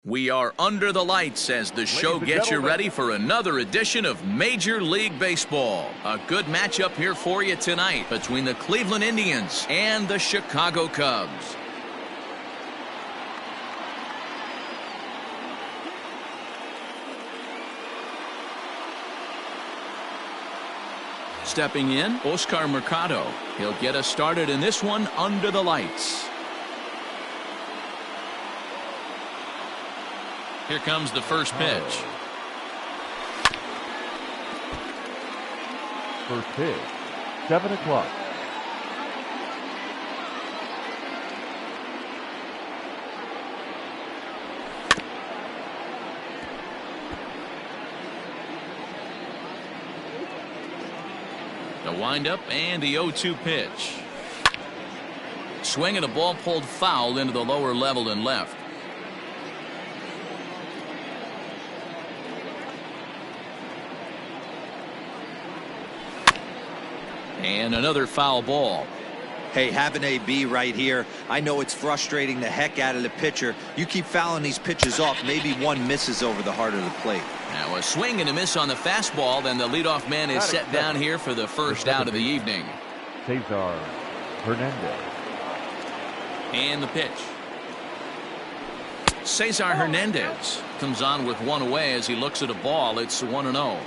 We are under the lights as the show gets you ready for another edition of Major League Baseball. A good matchup here for you tonight between the Cleveland Indians and the Chicago Cubs. Stepping in, Oscar Mercado. He'll get us started in this one under the lights. Here comes the first pitch. First pitch, 7 o'clock. The windup and the 0-2 pitch. Swing and a ball pulled foul into the lower level and left. And another foul ball. Hey, have an AB right here. I know it's frustrating the heck out of the pitcher. You keep fouling these pitches off, maybe one misses over the heart of the plate. Now a swing and a miss on the fastball. Then the leadoff man is set down here for the first out of the evening. Cesar Hernandez. And the pitch. Cesar Hernandez comes on with one away as he looks at a ball. It's 1-0.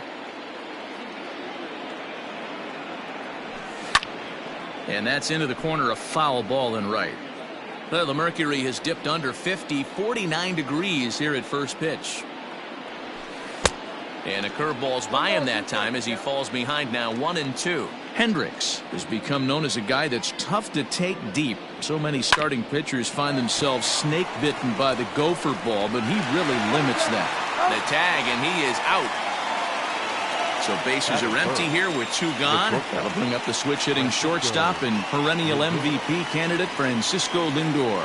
And that's into the corner, a foul ball and right. Well, the mercury has dipped under 50, 49 degrees here at first pitch. And a curveball's by him that time as he falls behind now 1-2. Hendricks has become known as a guy that's tough to take deep. So many starting pitchers find themselves snake bitten by the gopher ball, but he really limits that. The tag, and he is out. So bases are empty here with two gone. That'll bring up the switch-hitting shortstop and perennial MVP candidate Francisco Lindor.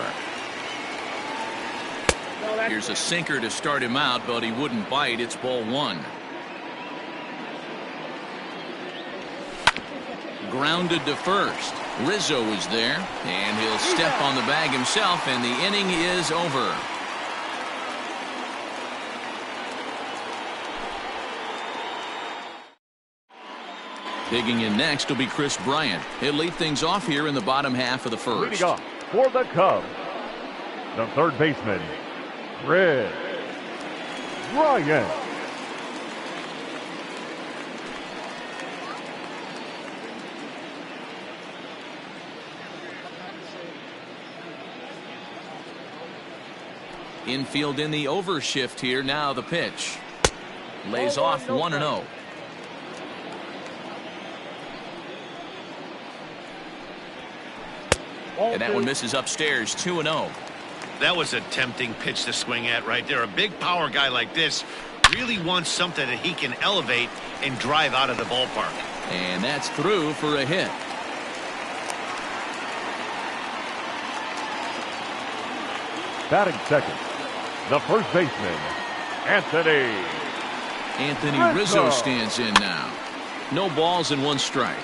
Here's a sinker to start him out, but he wouldn't bite. It's ball one. Grounded to first. Rizzo is there, and he'll step on the bag himself, and the inning is over. Digging in next will be Chris Bryant. He'll lead things off here in the bottom half of the first. Leading off for the Cubs, the third baseman, Chris Bryant. Infield in the overshift here. Now the pitch. Lays off 1-0. And that one misses upstairs, 2-0. That was a tempting pitch to swing at right there. A big power guy like this really wants something that he can elevate and drive out of the ballpark. And that's through for a hit. Batting second, the first baseman, Anthony Rizzo stands in now. No balls and one strike.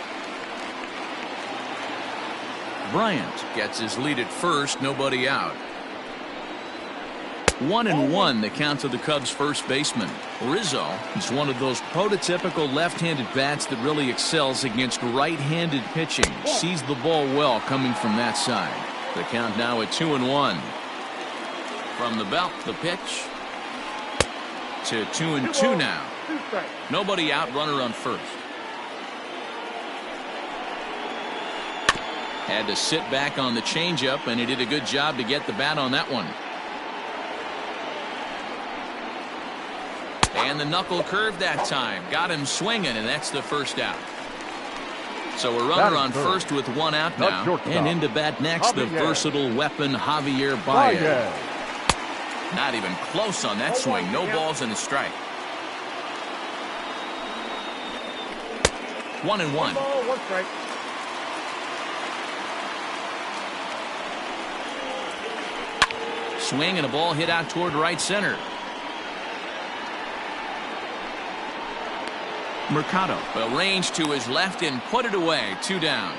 Bryant gets his lead at first, nobody out. 1-1 the count to the Cubs first baseman. Rizzo is one of those prototypical left-handed bats that really excels against right-handed pitching. Sees the ball well coming from that side. The count now at 2-1. From the belt, the pitch to 2-2 now. Nobody out, runner on first. Had to sit back on the changeup, and he did a good job to get the bat on that one. And the knuckle curve that time. Got him swinging, and that's the first out. So a runner on first with one out now. And into bat next, the versatile weapon Javier Baez. Not even close on that swing. No balls and a strike. 1-1. One strike. Swing and a ball hit out toward right center. Mercado will range to his left and put it away. 2 down.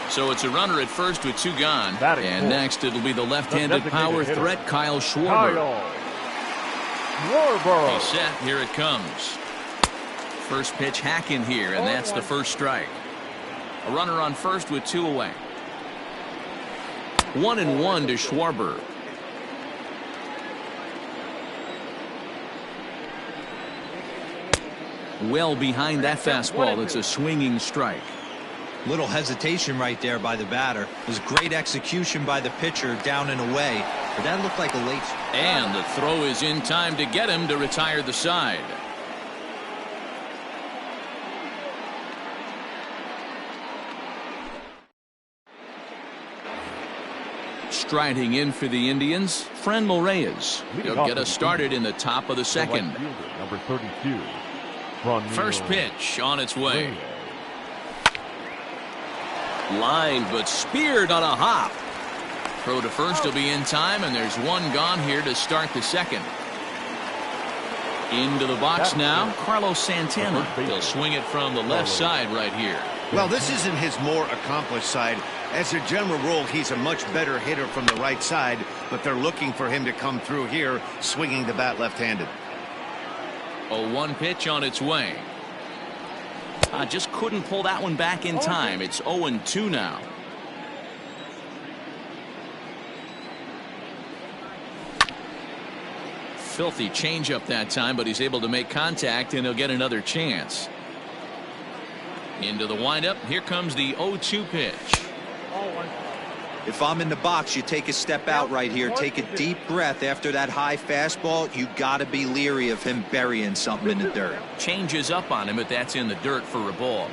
So it's a runner at first with 2 gone. And next it'll be the left-handed power threat, Kyle Schwarber. He's set. Here it comes. First pitch hacking here, and that's the first strike. A runner on first with 2 away. 1-1 to Schwarber. Well behind that fastball. It's a swinging strike. Little hesitation right there by the batter. It was great execution by the pitcher down and away. But that looked like a late. And the throw is in time to get him to retire the side. Striding in for the Indians, Franmil Reyes. He'll get us started in the top of the second. Number 32. First pitch on its way. Line, but speared on a hop. Throw to first will be in time, and there's 1 gone here to start the second. Into the box now, Carlos Santana. He'll swing it from the left side right here. Well, this isn't his more accomplished side. As a general rule, he's a much better hitter from the right side, but they're looking for him to come through here, swinging the bat left-handed. 0-1 pitch on its way. Just couldn't pull that one back in time. It's 0-2 now. Filthy changeup that time, but he's able to make contact, and he'll get another chance. Into the windup. Here comes the 0-2 pitch. If I'm in the box, you take a step out right here. Take a deep breath after that high fastball. You got to be leery of him burying something in the dirt. Changes up on him, but that's in the dirt for a ball.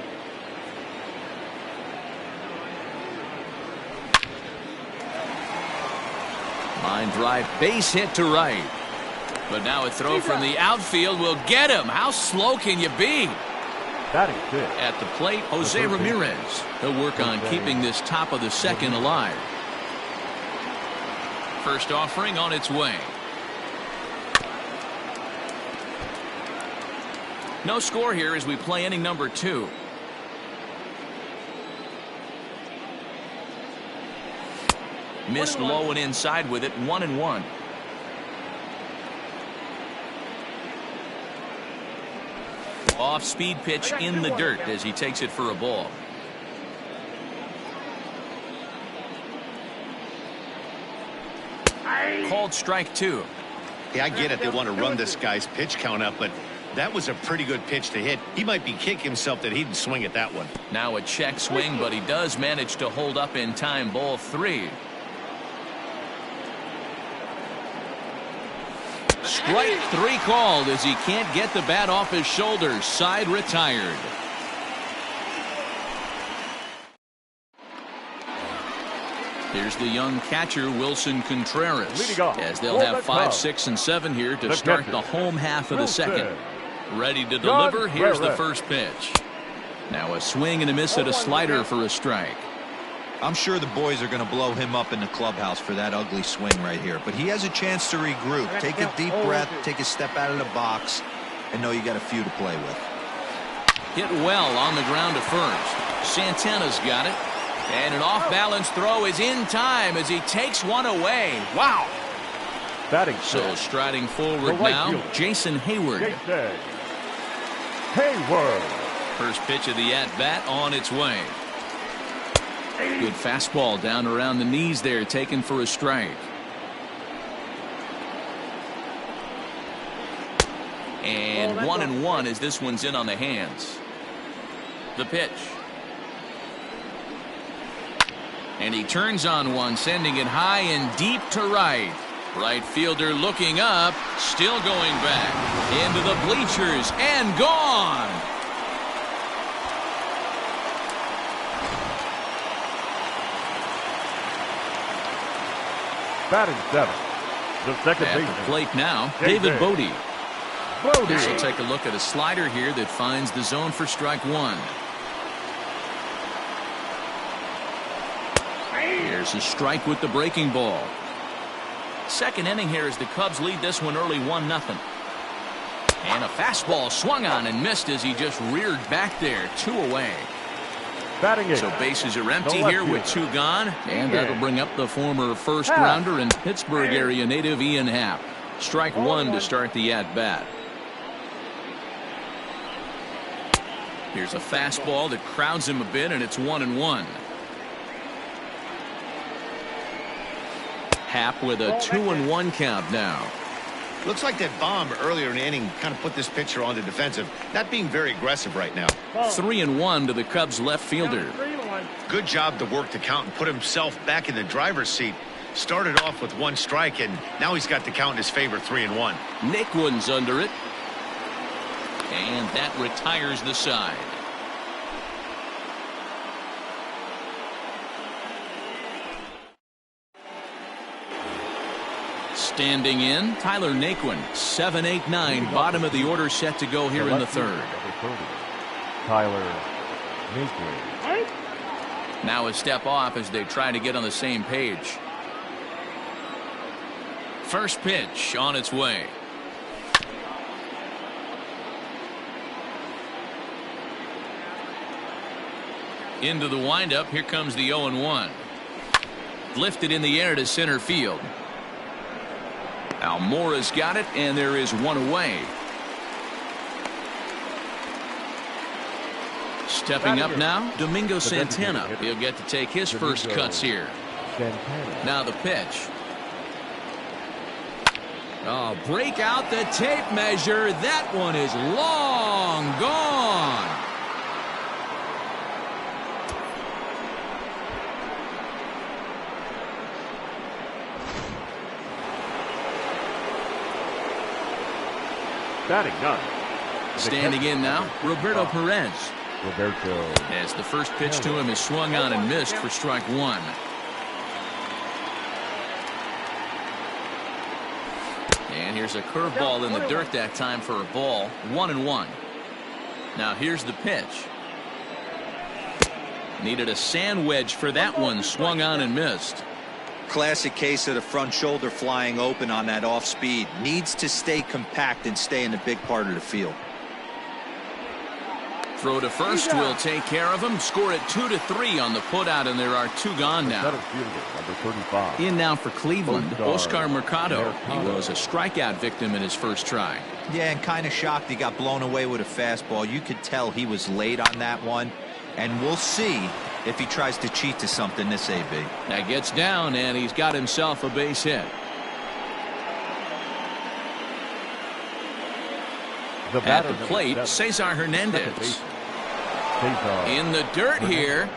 Line drive, base hit to right. But now a throw from the outfield will get him. How slow can you be? At the plate, Jose Ramirez. He'll work on keeping this top of the second alive. First offering on its way. No score here as we play inning number 2. Missed low and inside with it. 1-1. Off-speed pitch in the dirt as he takes it for a ball. Called strike 2. Yeah, I get it. They want to run this guy's pitch count up, but that was a pretty good pitch to hit. He might be kicking himself that he didn't swing at that one. Now a check swing, but he does manage to hold up in time. Ball 3. Strike 3 called as he can't get the bat off his shoulders. Side retired. Here's the young catcher, Wilson Contreras, as they'll have 5, 6, and 7 here to start the home half of the second. Ready to deliver. Here's the first pitch. Now a swing and a miss at a slider for a strike. I'm sure the boys are going to blow him up in the clubhouse for that ugly swing right here. But he has a chance to regroup. Take a deep breath, take a step out of the box, and know you got a few to play with. Hit well on the ground to first. Santana's got it. And an off-balance throw is in time as he takes one away. Wow. So striding forward now, Jason Hayward. First pitch of the at-bat on its way. Good fastball down around the knees there, taken for a strike. And 1-1 as this one's in on the hands. The pitch. And he turns on one, sending it high and deep to right. Right fielder looking up, still going back. Into the bleachers and gone. Batting 7. The second baseman. At the plate now, David Bodie. This will take a look at a slider here that finds the zone for strike 1. Here's a strike with the breaking ball. Second inning here as the Cubs lead this one early 1-0. And a fastball swung on and missed as he just reared back there. 2 away. Batting eighth. So bases are empty The left here with fielder. 2 gone. And that'll bring up the former first rounder and Pittsburgh area native Ian Happ. Strike 1 to start the at-bat. Here's a fastball that crowds him a bit, and it's 1-1. Happ with a 2-1 count now. Looks like that bomb earlier in the inning kind of put this pitcher on the defensive, not being very aggressive right now. 3-1 to the Cubs left fielder. Good job to work the count and put himself back in the driver's seat. Started off with 1 strike, and now he's got the count in his favor, 3-1. Naquin's under it. And that retires the side. Standing in, Tyler Naquin, 7-8-9, bottom of the order, set to go here in the third. Number 30, Tyler Naquin. Now a step off as they try to get on the same page. First pitch on its way. Into the windup, here comes the 0-1. Lifted in the air to center field. Almora's got it, and there is 1 away. Stepping up now, Domingo Santana. He'll get to take his first cuts here. Now the pitch. Oh, break out the tape measure. That one is long gone. Batting 9. Standing in now, Roberto Perez. Roberto. As the first pitch to him is swung on and missed for strike 1. And here's a curveball in the dirt that time for a ball. 1-1. Now here's the pitch. Needed a sand wedge for that one. Swung on and missed. Classic case of the front shoulder flying open on that off speed. Needs to stay compact and stay in the big part of the field. Throw to first will take care of him. Score it 2-3 on the putout, and there are 2 gone now. Number 35. In now for Cleveland, Oscar Mercado. He was a strikeout victim in his first try. Yeah, and kind of shocked he got blown away with a fastball. You could tell he was late on that one. And we'll see if he tries to cheat to something this AB. That gets down, and he's got himself a base hit. At the plate, Cesar Hernandez. In the dirt here.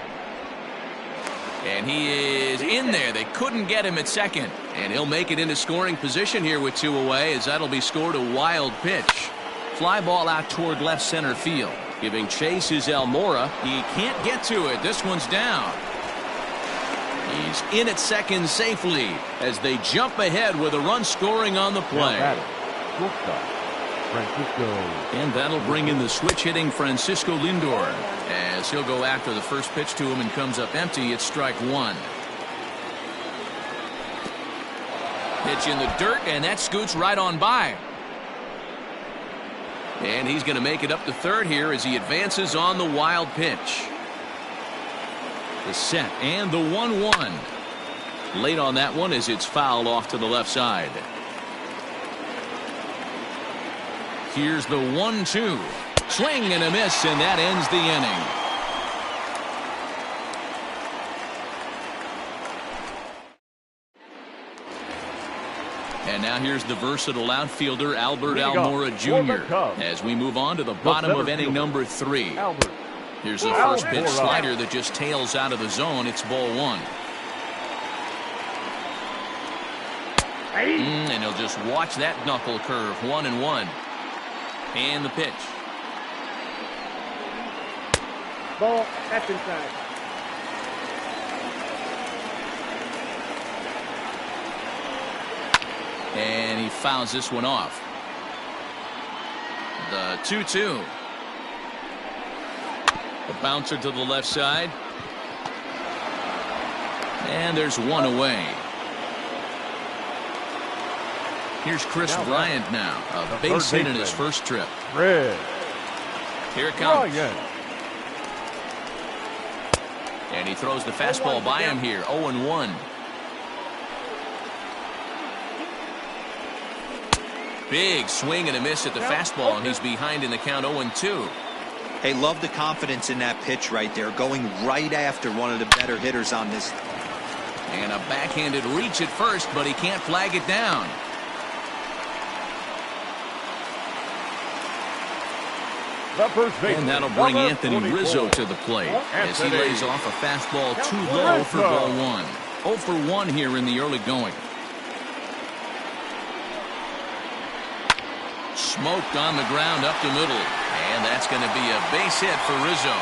And he is in there. They couldn't get him at second. And he'll make it into scoring position here with 2 away, as that'll be scored a wild pitch. Fly ball out toward left center field. Giving chase is Almora. He can't get to it. This one's down. He's in at second safely as they jump ahead with a run scoring on the play. And that'll bring in the switch hitting Francisco Lindor, as he'll go after the first pitch to him and comes up empty. It's strike 1. Pitch in the dirt, and that scoots right on by. And he's going to make it up to third here as he advances on the wild pitch. The set and the 1-1. Late on that one as it's fouled off to the left side. Here's the 1-2. Swing and a miss, and that ends the inning. And now here's the versatile outfielder Albert Almora Jr. as we move on to the bottom of inning number 3. Here's the first pitch slider that just tails out of the zone. It's ball 1. And he'll just watch that knuckle curve. 1-1. And the pitch. Ball. That's inside. And he fouls this one off. The 2-2. A bouncer to the left side. And there's 1 away. Here's Chris Bryant now. A base hit in his first trip. Red. Here it comes. And he throws the fastball by him here. 0-1. Big swing and a miss at the fastball, and he's behind in the count. 0-2. Hey, love the confidence in that pitch right there, going right after one of the better hitters on this. And a backhanded reach at first, but he can't flag it down. And that'll bring Anthony Rizzo to the plate as he lays off a fastball too low for ball 1. 0 for 1 here in the early going. Smoked on the ground up the middle. And that's going to be a base hit for Rizzo.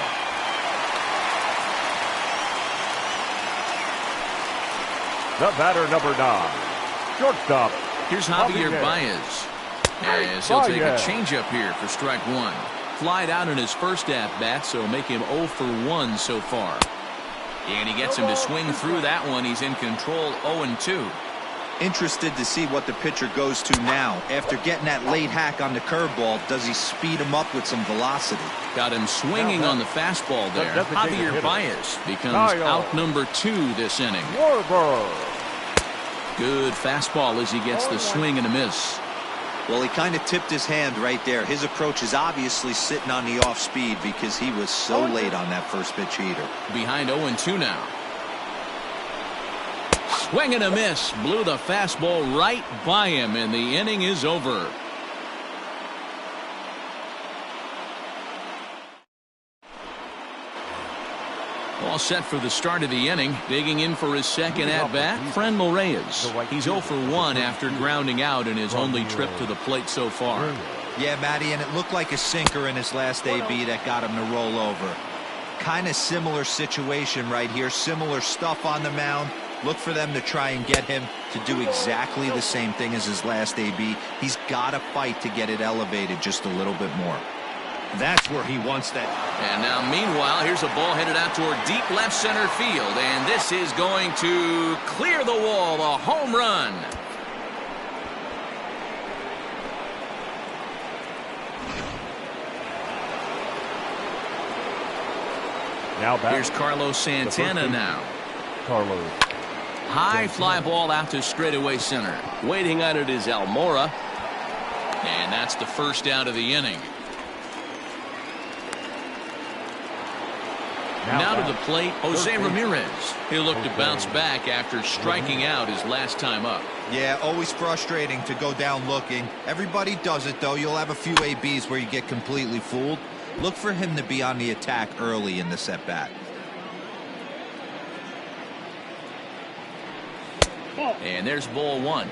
The batter, number 9, shortstop. Here's Javier Baez. As he'll take a changeup here for strike 1. Flied out in his first at-bat, so make him 0 for 1 so far. And he gets him to swing through that one. He's in control. 0-2. Interested to see what the pitcher goes to now. After getting that late hack on the curveball, does he speed him up with some velocity? Got him swinging on the fastball there. Javier Baez becomes out number 2 this inning. Good fastball as he gets the swing and a miss. Well, he kind of tipped his hand right there. His approach is obviously sitting on the off speed because he was so late on that first pitch heater. Behind 0-2 now. Swing and a miss. Blew the fastball right by him, and the inning is over. All set for the start of the inning. Digging in for his second at-bat, Franmil Reyes. He's 0 for 1 after grounding out in his only trip to the plate so far. Yeah, Matty, and it looked like a sinker in his last AB that got him to roll over. Kind of similar situation right here. Similar stuff on the mound. Look for them to try and get him to do exactly the same thing as his last AB. He's got to fight to get it elevated just a little bit more. That's where he wants that. And now, meanwhile, here's a ball headed out toward deep left center field. And this is going to clear the wall. A home run. Now back. Here's Carlos Santana now. Carlos. High fly ball out to straightaway center. Waiting on it is Almora. And that's the first out of the inning. Now to the plate, Jose Ramirez. He'll look to bounce back after striking out his last time up. Yeah, always frustrating to go down looking. Everybody does it, though. You'll have a few ABs where you get completely fooled. Look for him to be on the attack early in the at-bat. And there's ball 1.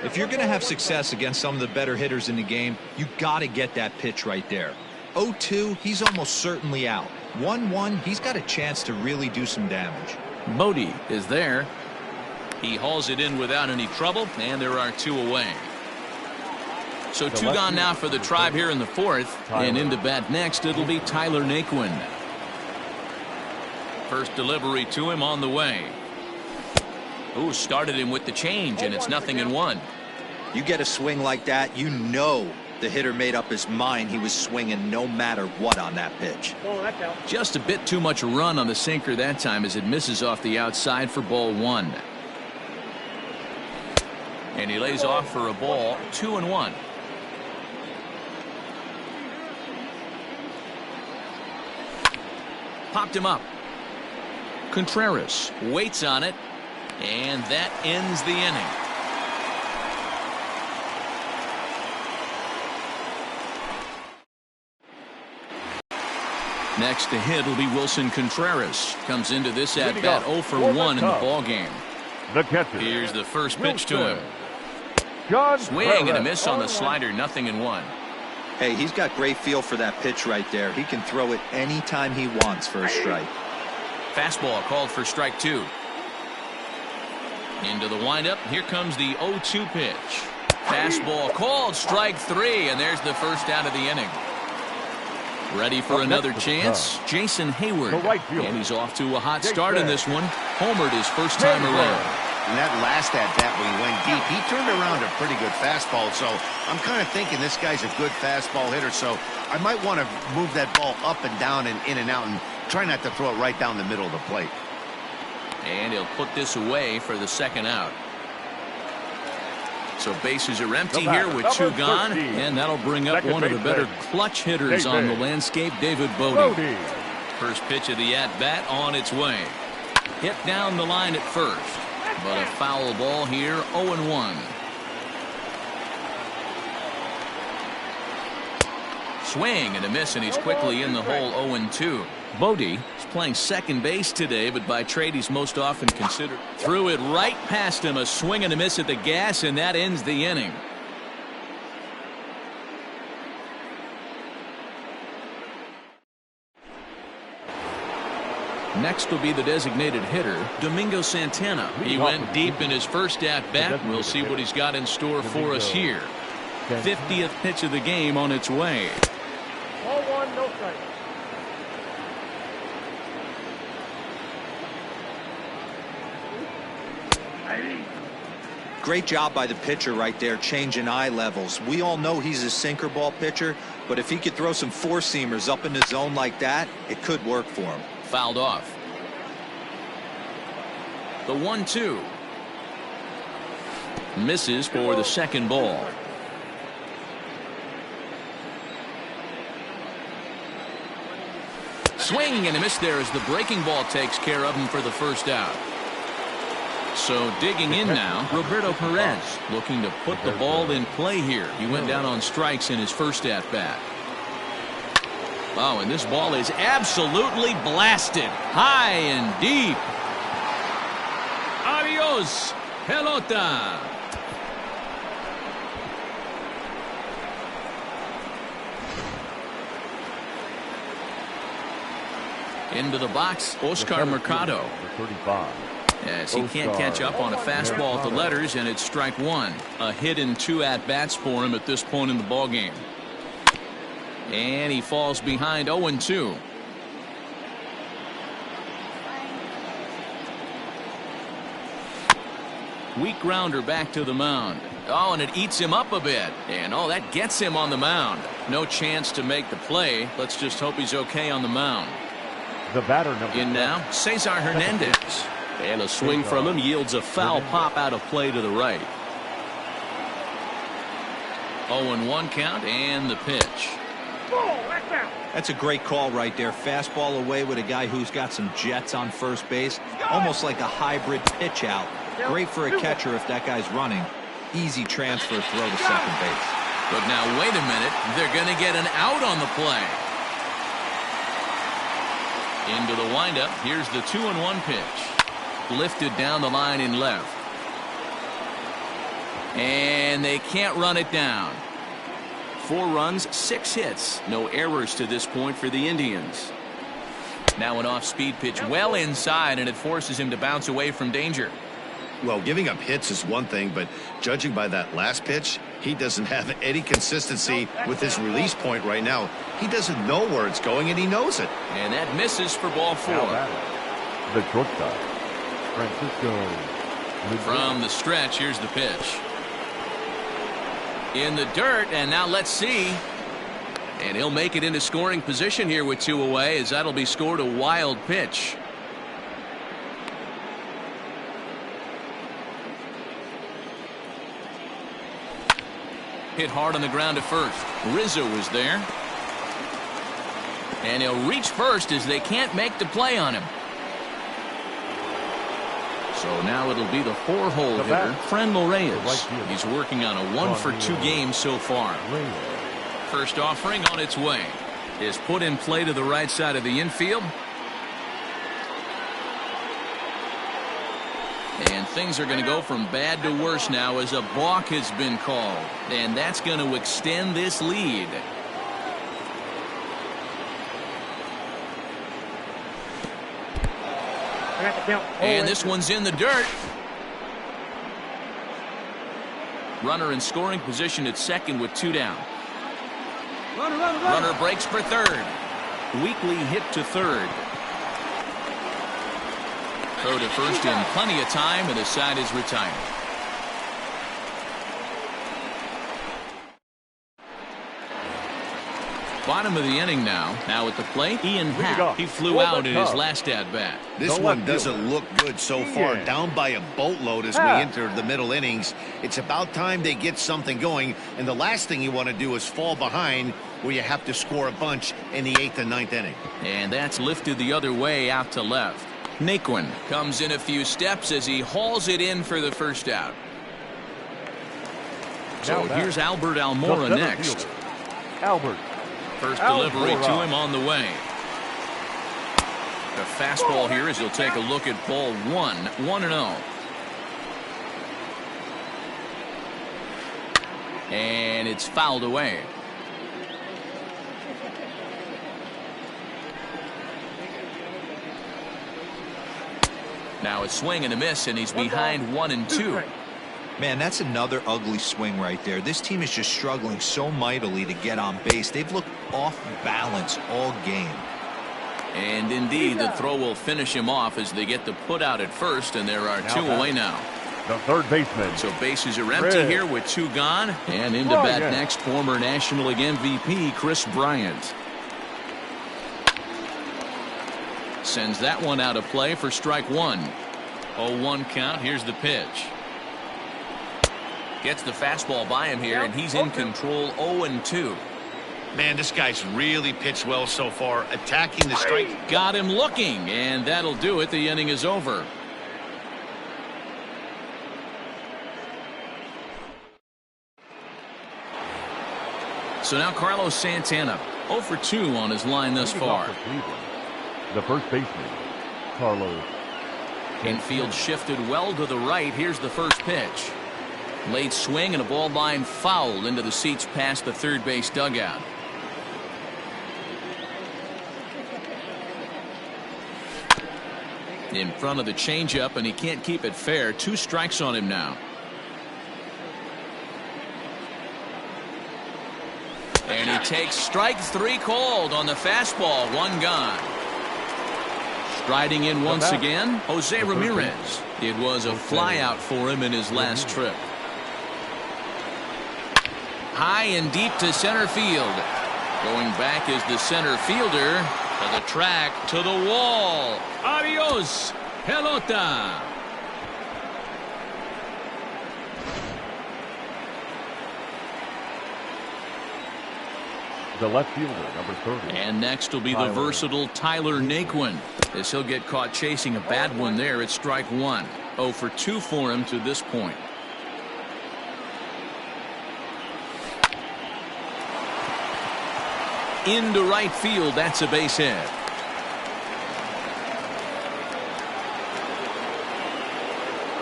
If you're going to have success against some of the better hitters in the game, you got to get that pitch right there. 0-2, he's almost certainly out. 1-1, he's got a chance to really do some damage. Bodie is there. He hauls it in without any trouble, and there are 2 away. So 2 gone now for the Tribe here in the 4th. And into bat next, it'll be Tyler Naquin. First delivery to him on the way. Ooh, started him with the change, and it's 0-1. You get a swing like that, you know the hitter made up his mind he was swinging no matter what on that pitch. Just a bit too much run on the sinker that time as it misses off the outside for ball 1. And he lays off for a ball. 2-1. Popped him up. Contreras waits on it, and that ends the inning. Next to hit will be Wilson Contreras. Comes into this at bat 0 for 1 in the ball game. The catcher. Here's the first pitch to him. John Swing and a miss on the slider. 0-1. Hey, he's got great feel for that pitch right there. He can throw it anytime he wants for a strike. Fastball called for strike 2. Into the windup. Here comes the 0-2 pitch. Fastball called strike 3, and there's the first out of the inning. Ready for another chance, Jason Hayward. And he's off to a hot start in this one. Homered his first time around. And that last at-bat when he went deep, he turned around a pretty good fastball. So I'm kind of thinking this guy's a good fastball hitter. So I might want to move that ball up and down and in and out and Try not to throw it right down the middle of the plate. And he'll put this away for the second out. So bases are empty here with two gone, and that'll bring up one of the better clutch hitters on the landscape, David Bodie. First pitch of the at-bat on its way. Hit down the line at first, but a foul ball here, 0-1. Swing and a miss, and he's quickly in the hole, 0-2. Bodie is playing second base today, but by trade he's most often considered. Threw it right past him, a swing and a miss at the gas, and that ends the inning. Next will be the designated hitter, Domingo Santana. He went deep in his first at-bat. We'll see what he's got in store for us here. 50th pitch of the game on its way. Ball one, no strike. Great job by the pitcher right there, changing eye levels. We all know he's a sinker ball pitcher, but if he could throw some four-seamers up in the zone like that, it could work for him. Fouled off. The 1-2. Misses for the second ball. Swing and a miss there as the breaking ball takes care of him for the first out. So digging in now, Roberto Perez looking to put the ball in play here. He went down on strikes in his first at-bat. Oh, and this ball is absolutely blasted. High and deep. Adios, pelota. Into the box, Oscar Mercado. 35. As he can't catch up on a fastball at the letters, and it's strike one. A hit in 2 at-bats for him at this point in the ballgame. And he falls behind 0-2. Weak grounder back to the mound. Oh, and it eats him up a bit. And oh, that gets him on the mound. No chance to make the play. Let's just hope he's okay on the mound. The batter number in now, Cesar Hernandez. And a swing from him yields a foul pop out of play to the right. 0-1 count and the pitch. That's a great call right there. Fastball away with a guy who's got some jets on first base. Almost like a hybrid pitch out. Great for a catcher if that guy's running. Easy transfer throw to second base. But now wait a minute. They're going to get an out on the play. Into the windup. Here's the 2-1 pitch. Lifted down the line in left. And they can't run it down. 4 runs, 6 hits. No errors to this point for the Indians. Now an off-speed pitch well inside, and it forces him to bounce away from danger. Well, giving up hits is one thing, but judging by that last pitch, he doesn't have any consistency with his release point right now. He doesn't know where it's going, and he knows it. And that misses for ball 4. The shortstop, Francisco. From the stretch, here's the pitch. In the dirt, and now let's see. And he'll make it into scoring position here with 2 away, as that'll be scored a wild pitch. Hit hard on the ground to first. Rizzo is there. And he'll reach first as they can't make the play on him. So now it'll be the 4-hole hitter, Franmil Reyes. He's working on a 1-for-2 game so far. First offering on its way. Is put in play to the right side of the infield. And things are going to go from bad to worse now as a balk has been called. And that's going to extend this lead. And this one's in the dirt. Runner in scoring position at second with 2 down. Runner breaks for third. Weakly hit to third. Throw to first in plenty of time, and the side is retired. Bottom of the inning now. Now at the plate, Ian go. Happ. He flew Well, out in that's his tough. last at-bat. This The one left doesn't fielder. look good so far. Yeah. Down by a boatload as we Ah. enter the middle innings. It's about time they get something going. And the last thing you want to do is fall behind where you have to score a bunch in the 8th and 9th inning. And that's lifted the other way out to left. Naquin comes in a few steps as he hauls it in for the first out. So Now back. here's Albert The Almora center next. fielder, Albert. First delivery to Almora. him on the way. The fastball here as he'll take a look at ball 1, 1-0. And it's fouled away. Now a swing and a miss, and he's behind 1-2. Man, that's another ugly swing right there. This team is just struggling so mightily to get on base. They've looked off balance all game. And indeed, the throw will finish him off as they get the put out at first, and there are Now 2 back. away now. The third baseman. So bases are empty Red. here with 2 gone. And into Bryant. bat next, former National League MVP Chris Bryant. Sends that one out of play for strike 1. 0-1 count. Here's the pitch. Gets the fastball by him here, and he's in control. 0-2. Man, this guy's really pitched well so far. Attacking the strike. Got him looking, and that'll do it. The inning is over. So now Carlos Santana, 0 for 2 on his line thus Leading off far. for Cleveland, the first baseman, Carlos. Infield shifted well to the right. Here's the first pitch. Late swing and a ball line foul into the seats past the third base dugout. In front of the changeup, and he can't keep it fair. 2 strikes on him now. And he takes strike 3 called on the fastball. 1 gone. Striding in once again, Jose Ramirez. It was a flyout for him in his last trip. High and deep to center field. Going back is the center fielder. To the track, to the wall. Adios, pelota. The left fielder, number 30. And next will be the Tyler. versatile Tyler Naquin. As he'll get caught chasing a bad one there at strike 1. 0 for 2 for him to this point. Into right field. That's a base hit.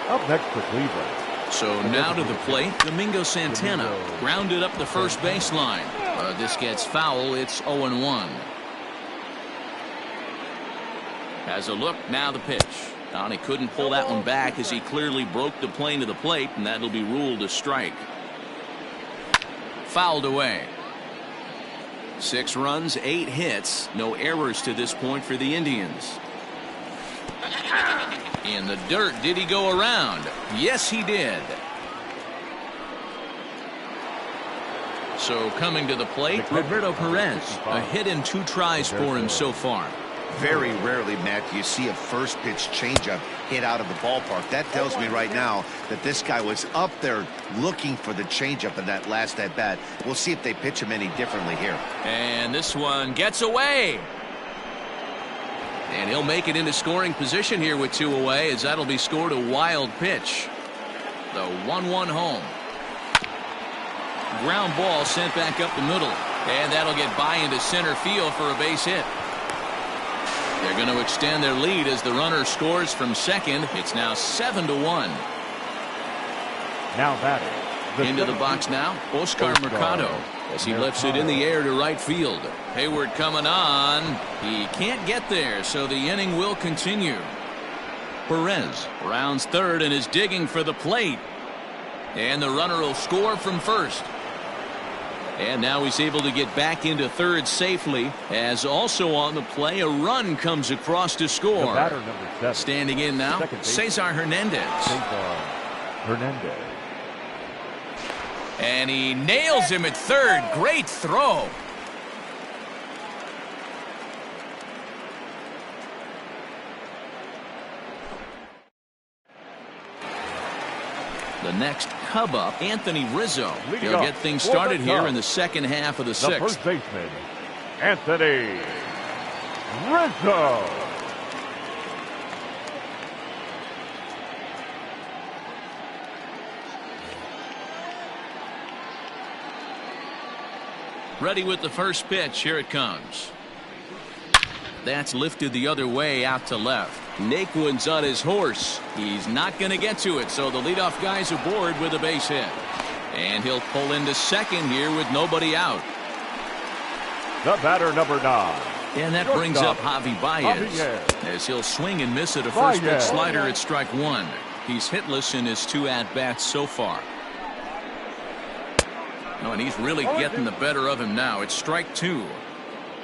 Up next for Cleveland. So now to the plate, Domingo Santana grounded up the first baseline. This gets foul. It's 0-1. Has a look. Now the pitch. He couldn't pull that one back as he clearly broke the plane to the plate, and that'll be ruled a strike. Fouled away. 6 runs, 8 hits, no errors to this point for the Indians. In the dirt, did he go around? Yes, he did. So coming to the plate, Roberto Perez. A hit in 2 tries for him so far. Very rarely, Matt, do you see a first pitch changeup hit out of the ballpark. That tells me right now that this guy was up there looking for the changeup in that last at bat. We'll see if they pitch him any differently here. And this one gets away. And he'll make it into scoring position here with 2 away, as that'll be scored a wild pitch. The 1-1 home. Ground ball sent back up the middle. And that'll get by into center field for a base hit. They're going to extend their lead as the runner scores from second. It's now 7-1. Now batting. Into the box now, Oscar Mercado, as he lifts it in the air to right field. Hayward coming on. He can't get there, so the inning will continue. Perez rounds third and is digging for the plate. And the runner will score from first. And now he's able to get back into third safely, as also on the play a run comes across to The score. batter, number 7. Standing in now, Second base. Cesar Hernandez. Cesar Hernandez. And he nails him at third. Great throw. The next Cub up, Anthony Rizzo. Leading He'll off get things for the started here Cubs, in the second half of the the sixth. first baseman, Anthony Rizzo. Ready with the first pitch. Here it comes. That's lifted the other way out to left. Naquin's on his horse. He's not going to get to it, so the leadoff guy's aboard with a base hit. And he'll pull into second here with nobody out. The batter, number 9. And that brings up Javi Baez, as he'll swing and miss at a first pitch slider at strike 1. He's hitless in his 2 at-bats so far. Oh, and he's really getting the better of him now. It's strike 2.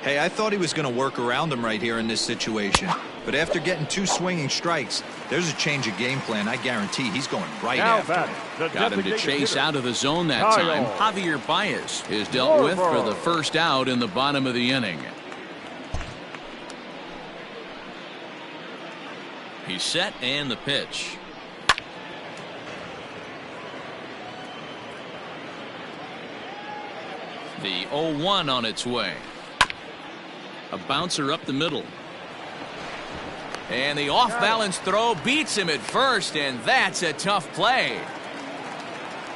Hey, I thought he was going to work around him right here in this situation. But after getting 2 swinging strikes, there's a change of game plan. I guarantee he's going right after him. Got him to chase out of the zone that time. Javier Baez is dealt with for the first out in the bottom of the inning. He's set, and the pitch. The 0-1 on its way. A bouncer up the middle. And the off-balance throw beats him at first, and that's a tough play.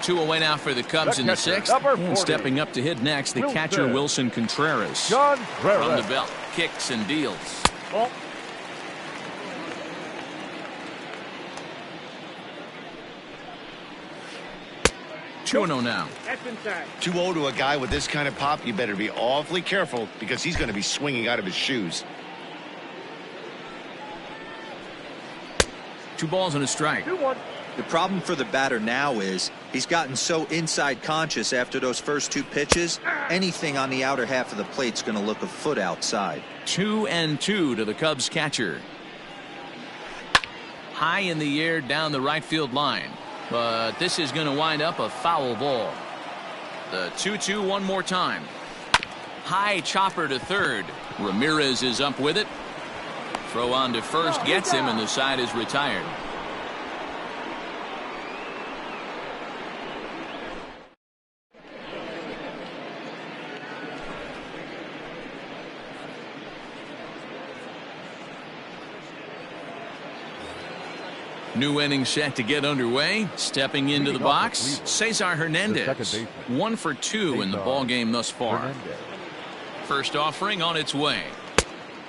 2 away now for the Cubs in the 6th. And stepping up to hit next, the catcher Wilson Contreras. From the belt, kicks and deals. Ball. 2-0 now. That's inside. 2-0 to a guy with this kind of pop, you better be awfully careful because he's going to be swinging out of his shoes. 2 balls and a strike. 2-1. The problem for the batter now is he's gotten so inside conscious after those first 2 pitches. Anything on the outer half of the plate's going to look a foot outside. 2-2 to the Cubs catcher. High in the air down the right field line. But this is going to wind up a foul ball. The 2-2 one more time. High chopper to third. Ramirez is up with it. Throw on to first gets him, and the side is retired. New inning set to get underway. Stepping into the box, Cesar Hernandez. 1 for 2 in the ball game thus far. First offering on its way.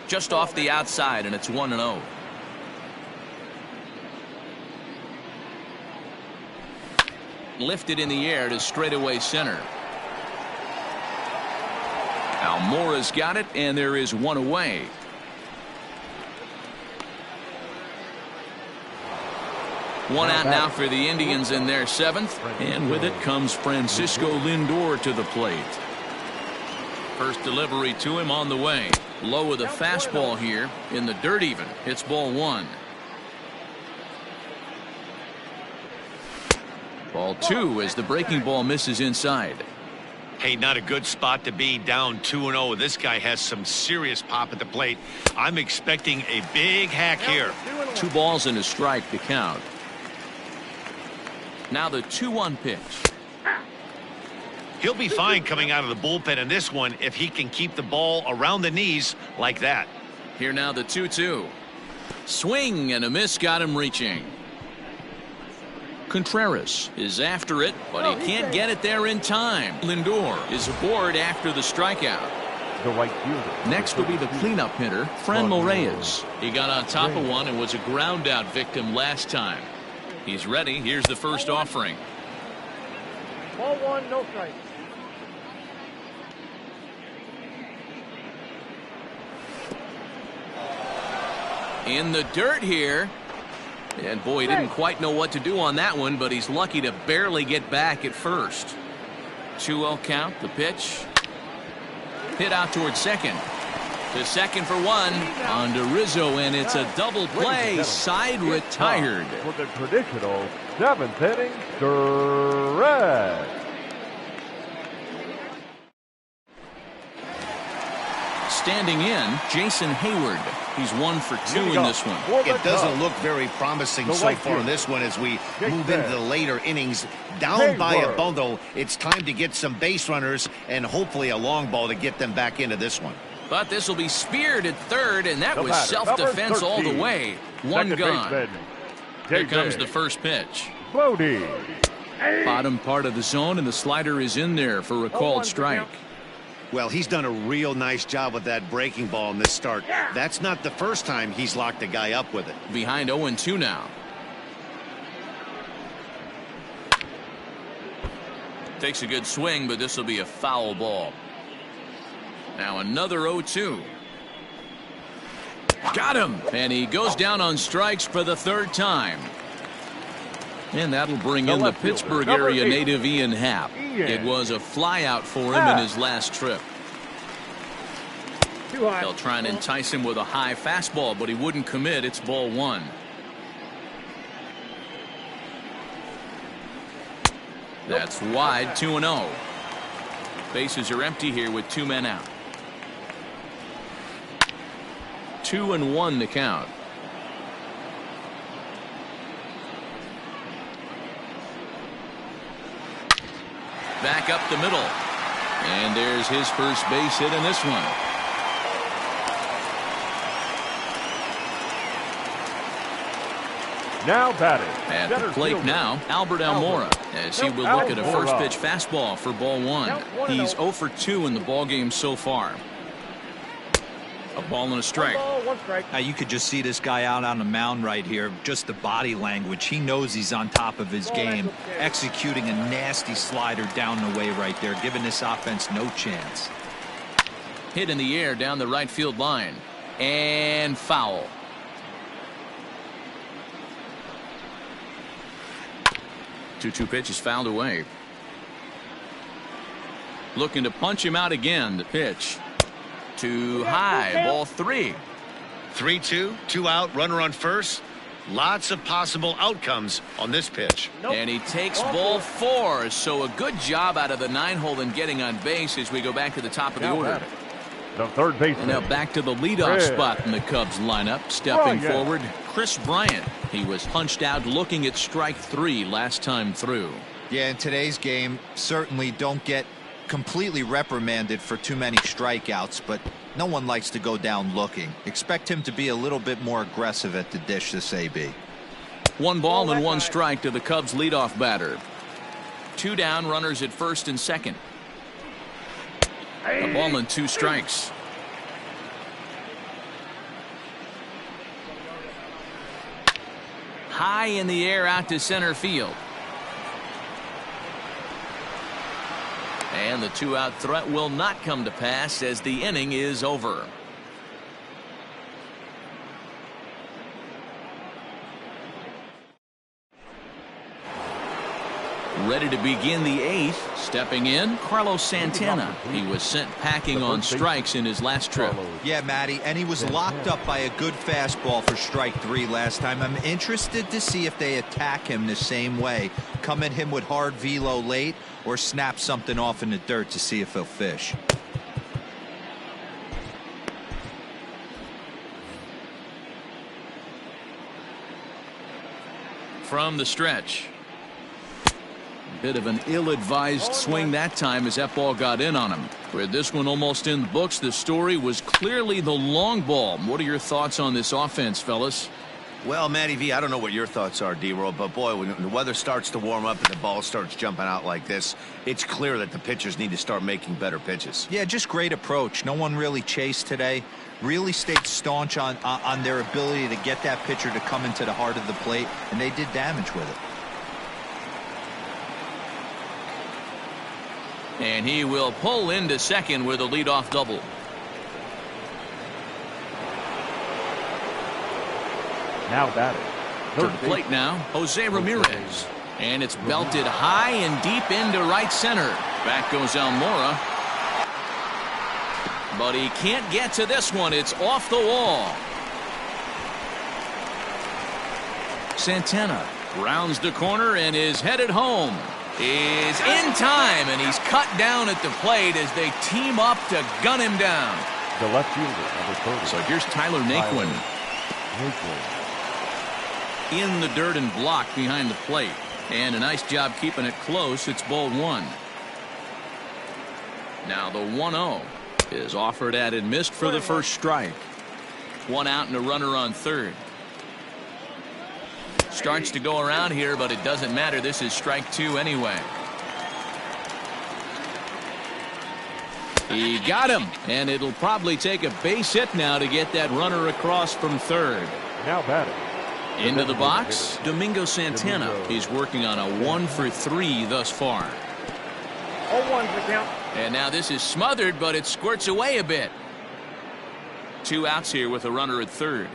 Just off the outside, and it's 1-0. Lifted in the air to straightaway center. Almora's got it, and there is 1 away. One out now for the Indians in their 7th, and with it comes Francisco Lindor to the plate. First delivery to him on the way. Low with a fastball here in the dirt even. It's ball 1. Ball 2 as the breaking ball misses inside. Hey, not a good spot to be, down 2-0. This guy has some serious pop at the plate. I'm expecting a big hack here. 2 balls and a strike to count. Now the 2-1 pitch. He'll be fine coming out of the bullpen in this one if he can keep the ball around the knees like that. Here now the 2-2. Swing and a miss got him reaching. Contreras is after it, but he can't get it there in time. Lindor is aboard after the strikeout. The right fielder. Next will be the cleanup hitter, Franmil Reyes. He got on top of one and was a ground out victim last time. He's ready. Here's the first offering. Ball 1, no strike. In the dirt here. And boy, he didn't quite know what to do on that one, but he's lucky to barely get back at first. 2-0 count, the pitch. Hit out towards second. To second for 1. On to Rizzo, and it's a double play. Side retired. For the traditional 7th inning stretch. Standing in, Jason Hayward. He's 1 for 2 in this one. It doesn't look very promising so far in this one as we move into the later innings. Down by a bundle, it's time to get some base runners and hopefully a long ball to get them back into this one. But this will be speared at third, and that was self-defense all the way. One gone. Here comes the first pitch. Bottom part of the zone, and the slider is in there for a called strike. Well, he's done a real nice job with that breaking ball in this start. That's not the first time he's locked a guy up with it. Behind 0-2 now. Takes a good swing, but this will be a foul ball. Now another 0-2. Got him! And he goes down on strikes for the third time. And that'll bring in the Pittsburgh area native Ian Happ. It was a flyout for him in his last trip. They'll try and entice him with a high fastball, but he wouldn't commit. It's ball 1. That's wide, 2-0. Bases are empty here with 2 men out. 2-1 to count. Back up the middle. And there's his first base hit in this one. Now batting. At the plate now, Albert Almora, as he will look at a first pitch fastball for ball 1. He's 0 for 2 in the ballgame so far. A ball and a strike. Now you could just see this guy out on the mound right here. Just the body language. He knows he's on top of his game. Executing a nasty slider down the way right there, giving this offense no chance. Hit in the air down the right field line. And foul. Two pitches fouled away. Looking to punch him out again. The pitch. Too high. Ball 3. 3-2, 2 out, runner on first. Lots of possible outcomes on this pitch. And he takes ball 4. So a good job out of the 9-hole in getting on base as we go back to the top of the order. The third baseman. And now back to the leadoff spot in the Cubs lineup. Stepping forward, Chris Bryant. He was punched out looking at strike 3 last time through. Yeah, in today's game, certainly don't get completely reprimanded for too many strikeouts, but no one likes to go down looking. Expect him to be a little bit more aggressive at the dish this AB. 1 ball and 1 strike to the Cubs leadoff batter. 2 down, runners at first and second. A ball and 2 strikes. High in the air out to center field. And the 2-out threat will not come to pass as the inning is over. Ready to begin the 8th. Stepping in, Carlos Santana. He was sent packing on strikes in his last trip. Yeah, Matty, and he was locked up by a good fastball for strike 3 last time. I'm interested to see if they attack him the same way. Come at him with hard velo late or snap something off in the dirt to see if he'll fish. From the stretch. Bit of an ill-advised swing that time as that ball got in on him. With this one almost in the books, the story was clearly the long ball. What are your thoughts on this offense, fellas? Well, Matty V, I don't know what your thoughts are, D-Roll, but boy, when the weather starts to warm up and the ball starts jumping out like this, it's clear that the pitchers need to start making better pitches. Yeah, just great approach. No one really chased today. Really stayed staunch on their ability to get that pitcher to come into the heart of the plate, and they did damage with it. And he will pull into second with a leadoff double. Now batting. To the plate now, Jose Ramirez. And it's belted high and deep into right center. Back goes Almora. But he can't get to this one. It's off the wall. Santana rounds the corner and is headed home. Is in time, and he's cut down at the plate as they team up to gun him down. The left fielder, number 30. So here's Tyler Naquin in the dirt and blocked behind the plate. And a nice job keeping it close. It's ball one. Now the 1-0 is offered at and missed for the first strike. One out and a runner on third. Starts to go around here, but it doesn't matter. This is strike two anyway. He got him, and it'll probably take a base hit now to get that runner across from third. Now batting. Into the box, Domingo Santana. He's working on a 1-for-3 thus far. 0-1 for count. And now this is smothered, but it squirts away a bit. Two outs here with a runner at third.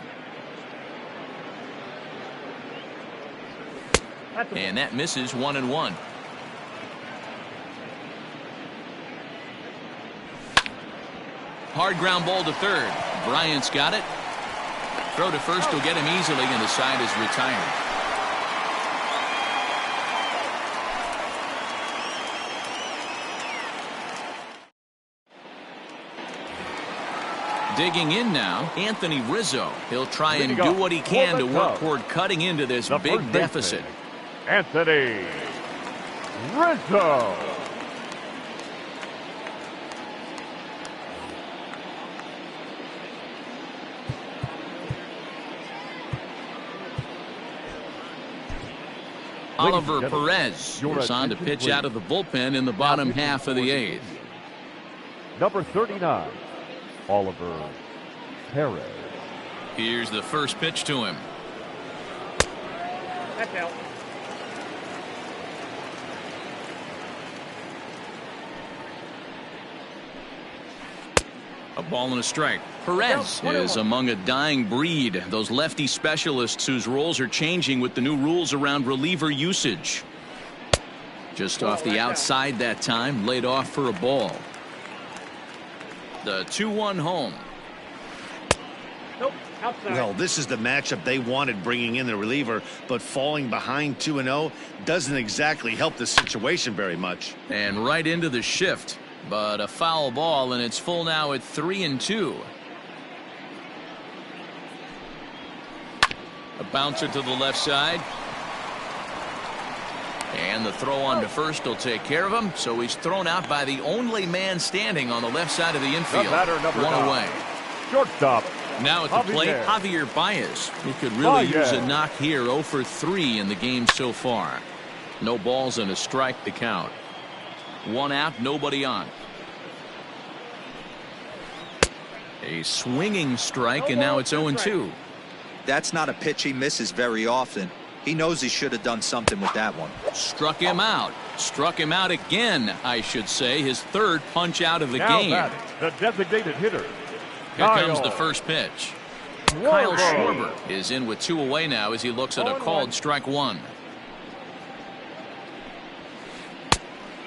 And that misses 1-1. Hard ground ball to third. Bryant's got it. Throw to first will get him easily, and the side is retired. Digging in now, Anthony Rizzo. He'll try and do what he can to work toward cutting into this big deficit. Anthony Rizzo. Oliver Perez is on to pitch out of the bullpen in the bottom half of the eighth. Number 39, Oliver Perez. Here's the first pitch to him. That's out. A ball and a strike. Perez is among a dying breed. Those lefty specialists whose roles are changing with the new rules around reliever usage. Just off the outside that time, laid off for a ball. The 2-1 home. Nope, outside. Well, this is the matchup they wanted, bringing in the reliever, but falling behind 2-0 doesn't exactly help the situation very much. And right into the shift. But a foul ball, and it's full now at 3-2. A bouncer to the left side. And the throw on to first will take care of him. So he's thrown out by the only man standing on the left side of the infield. One away. Shortstop. Now at the plate, Javier Baez. He could really use a knock here. 0 for 3 in the game so far. No balls and a strike to count. One out, nobody on. A swinging strike, and now it's 0-2. That's not a pitch he misses very often. He knows he should have done something with that one. Struck him out. Struck him out again, I should say. His third punch out of the Now game. batting, the designated hitter. Here comes the first pitch. Kyle Schwarber is in with 2 away now as he looks at a called strike one.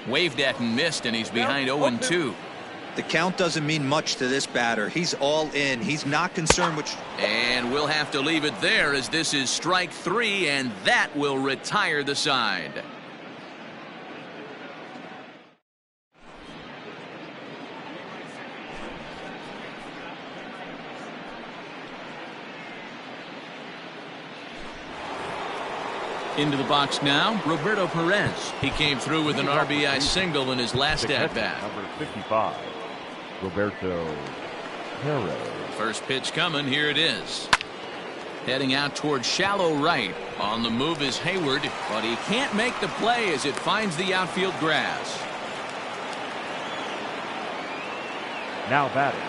Waved at and missed, and he's behind 0-2. The count doesn't mean much to this batter. He's all in. He's not concerned with... And we'll have to leave it there as this is strike 3, and that will retire the side. Into the box now, Roberto Perez. He came through with an RBI single in his last at-bat. Number 55, Roberto Perez. First pitch coming. Here it is. Heading out towards shallow right. On the move is Hayward, but he can't make the play as it finds the outfield grass. Now batting.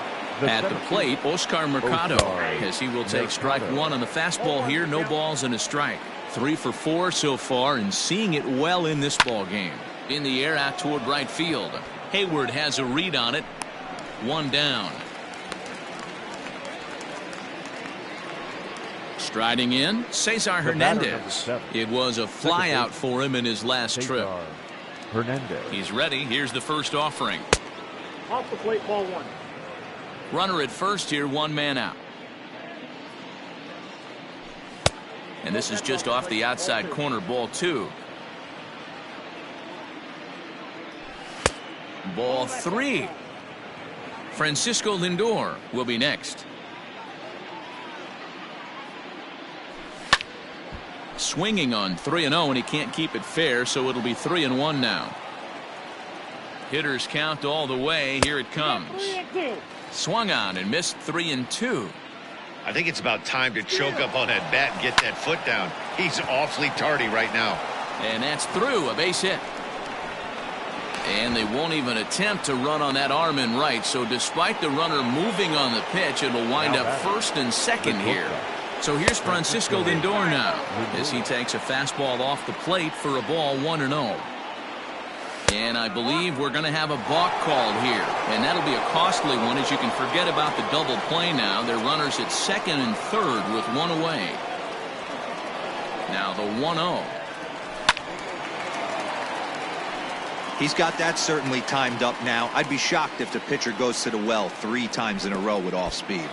At the plate, Oscar Mercado, as he will take strike one on the fastball here. No balls and a strike. 3 for 4 so far, and seeing it well in this ball game. In the air out toward right field. Hayward has a read on it. One down. Striding in, Cesar Hernandez. It was a fly out for him in his last trip. Hernandez. He's ready. Here's the first offering. Off the plate, ball one. Runner at first here, 1 man out. And this is just off the outside corner, ball 2. Ball 3. Francisco Lindor will be next. Swinging on 3-0, and he can't keep it fair, so it'll be 3-1 now. Hitters count all the way. Here it comes. 3-2. Swung on and missed 3-2. I think it's about time to choke up on that bat and get that foot down. He's awfully tardy right now. And that's through, a base hit. And they won't even attempt to run on that arm in right, so despite the runner moving on the pitch, it'll wind up first and second here. So here's Francisco Lindor now as he takes a fastball off the plate for a ball 1-0. And I believe we're going to have a balk called here, and that'll be a costly one, as you can forget about the double play now. They're runners at second and third with one away. Now the 1-0. He's got that certainly timed up now. I'd be shocked if the pitcher goes to the well 3 times in a row with off speed.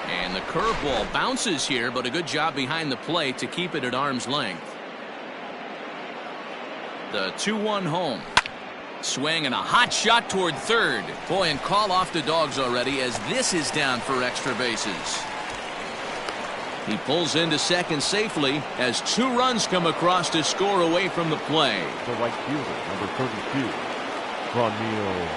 And the curveball bounces here, but a good job behind the plate to keep it at arm's length. The 2-1 home. Swing and a hot shot toward third. Boy, and call off the dogs already, as this is down for extra bases. He pulls into second safely as 2 runs come across to score away from the play. The right fielder, number 32, Franmil.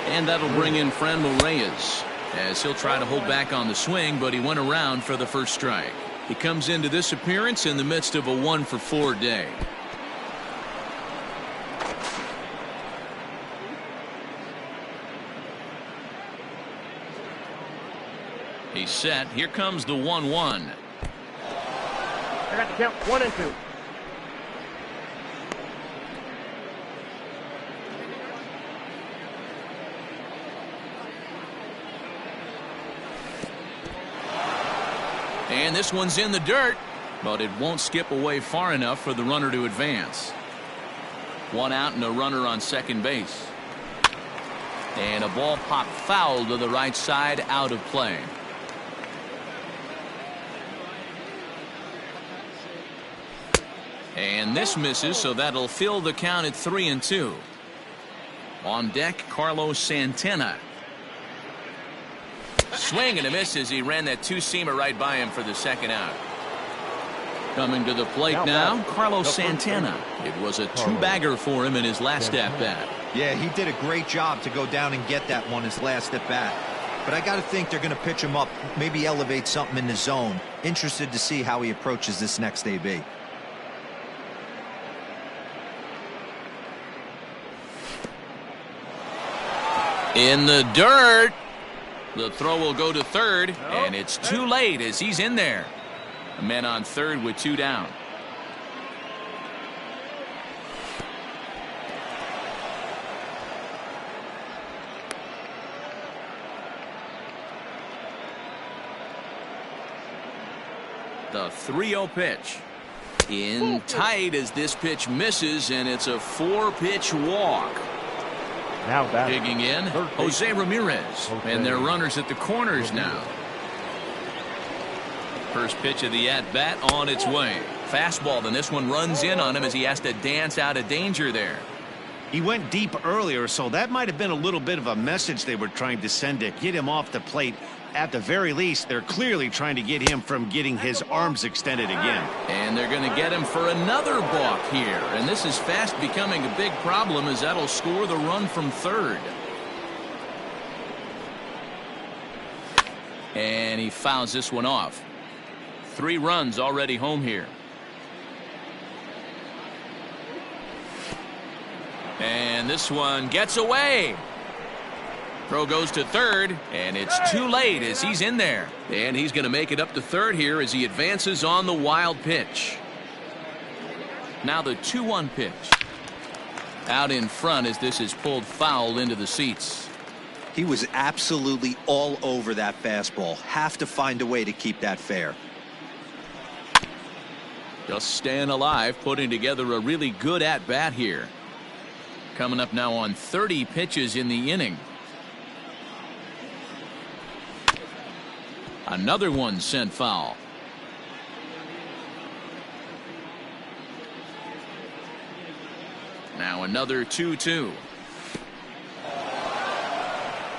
And that'll bring in Franmil Reyes, as he'll try to hold back on the swing, but he went around for the first strike. He comes into this appearance in the midst of a 1-for-4 day. He's set. Here comes the 1-1. I got the count 1-2. And this one's in the dirt, but it won't skip away far enough for the runner to advance. 1 out and a runner on second base. And a ball popped foul to the right side, out of play. And this misses, so that'll fill the count at 3-2. On deck, Carlos Santana. Swing and a miss as he ran that 2-seamer right by him for the second out. Coming to the plate now, Carlos Santana. It was a 2-bagger for him in his last at-bat. Yeah, he did a great job to go down and get that one his last at-bat. But I got to think they're going to pitch him up, maybe elevate something in the zone. Interested to see how he approaches this next AB. In the dirt. The throw will go to third, and it's too late as he's in there. A man on third with 2 down. The 3-0 pitch. In tight as this pitch misses, and it's a 4-pitch walk. Now that Digging in, Jose Ramirez, and their runners at the corners now. First pitch of the at-bat on its way. Fastball, and this one runs in on him as he has to dance out of danger there. He went deep earlier, so that might have been a little bit of a message they were trying to send to get him off the plate. At the very least, they're clearly trying to get him from getting his arms extended again. And they're going to get him for another balk here. And this is fast becoming a big problem, as that'll score the run from third. And he fouls this one off. 3 runs already home here. And this one gets away. Throw goes to third, and it's too late as he's in there. And he's going to make it up to third here as he advances on the wild pitch. Now the 2-1 pitch. Out in front as this is pulled foul into the seats. He was absolutely all over that fastball. Have to find a way to keep that fair. Just staying alive, putting together a really good at-bat here. Coming up now on 30 pitches in the inning. Another one sent foul. Now another 2-2.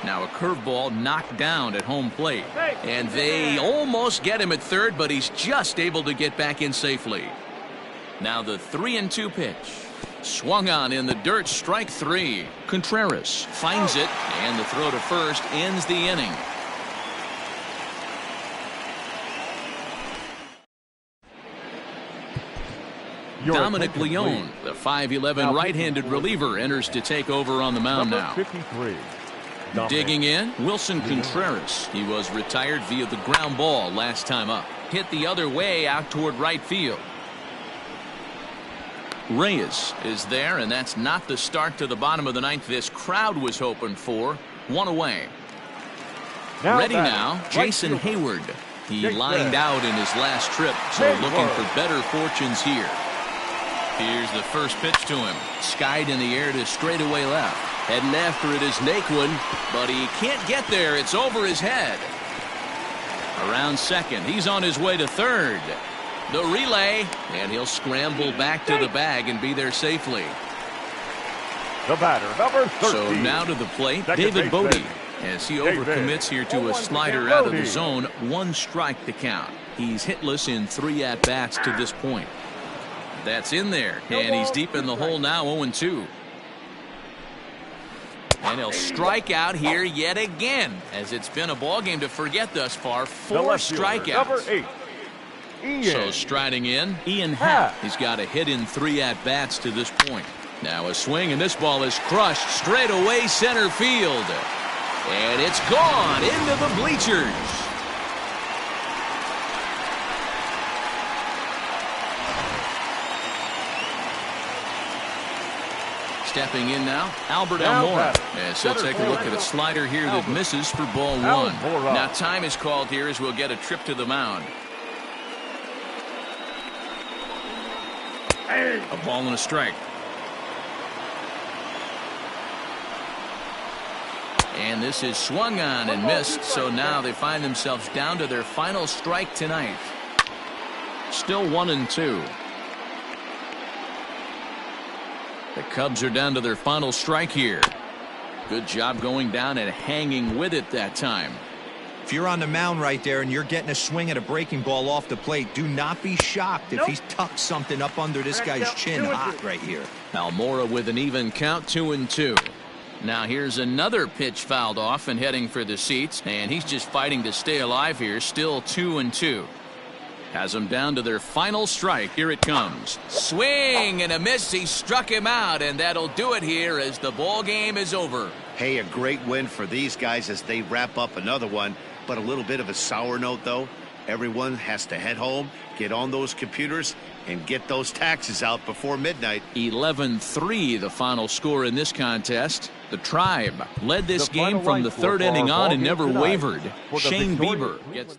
Now a curveball knocked down at home plate. And they almost get him at third, but he's just able to get back in safely. Now the 3-2 pitch. Swung on in the dirt, strike three. Contreras finds it, and the throw to first ends the inning. Dominic Leone, the 5'11" right-handed reliever, enters to take over on the mound now. 53. Digging in, Wilson Contreras. He was retired via the ground ball last time up. Hit the other way out toward right field. Reyes is there, and that's not the start to the bottom of the ninth this crowd was hoping for. One away. Ready now, Jason Hayward. He lined out in his last trip, so looking for better fortunes here. Here's the first pitch to him. Skied in the air to straightaway left. Heading after it is Naquin, but he can't get there. It's over his head. Around second, he's on his way to third. The relay, and he'll scramble back to the bag and be there safely. The batter, number 13. So now to the plate, Second David baseman. Bodie. As he overcommits here to a slider out of the zone, one strike to count. He's hitless in 3 at-bats to this point. That's in there, and he's deep in the hole now, 0-2. And he'll strike out here yet again, as it's been a ball game to forget thus far. 4 strikeouts. Number 8. So striding in, Ian Happ. He's got a hit in 3 at-bats to this point. Now a swing, and this ball is crushed straight away center field. And it's gone into the bleachers. Stepping in now, Albert Almora. As he'll take a look at a slider here that misses for ball 1. Now time is called here as we'll get a trip to the mound. A ball and a strike. And this is swung on and missed, so now they find themselves down to their final strike tonight. Still 1-2. The Cubs are down to their final strike here. Good job going down and hanging with it that time. If you're on the mound right there and you're getting a swing at a breaking ball off the plate, do not be shocked if he's tucked something up under this guy's chin hot right here. Almora with an even count, 2-2. Now here's another pitch fouled off and heading for the seats, and he's just fighting to stay alive here. Still 2-2. Has them down to their final strike. Here it comes. Swing and a miss. He struck him out, and that'll do it here as the ball game is over. Hey, a great win for these guys as they wrap up another one. But a little bit of a sour note, though. Everyone has to head home, get on those computers, and get those taxes out before midnight. 11-3 the final score in this contest. The Tribe led this The game final from line the score third for our inning ball on and game never tonight. wavered. For the Shane victorious Bieber gets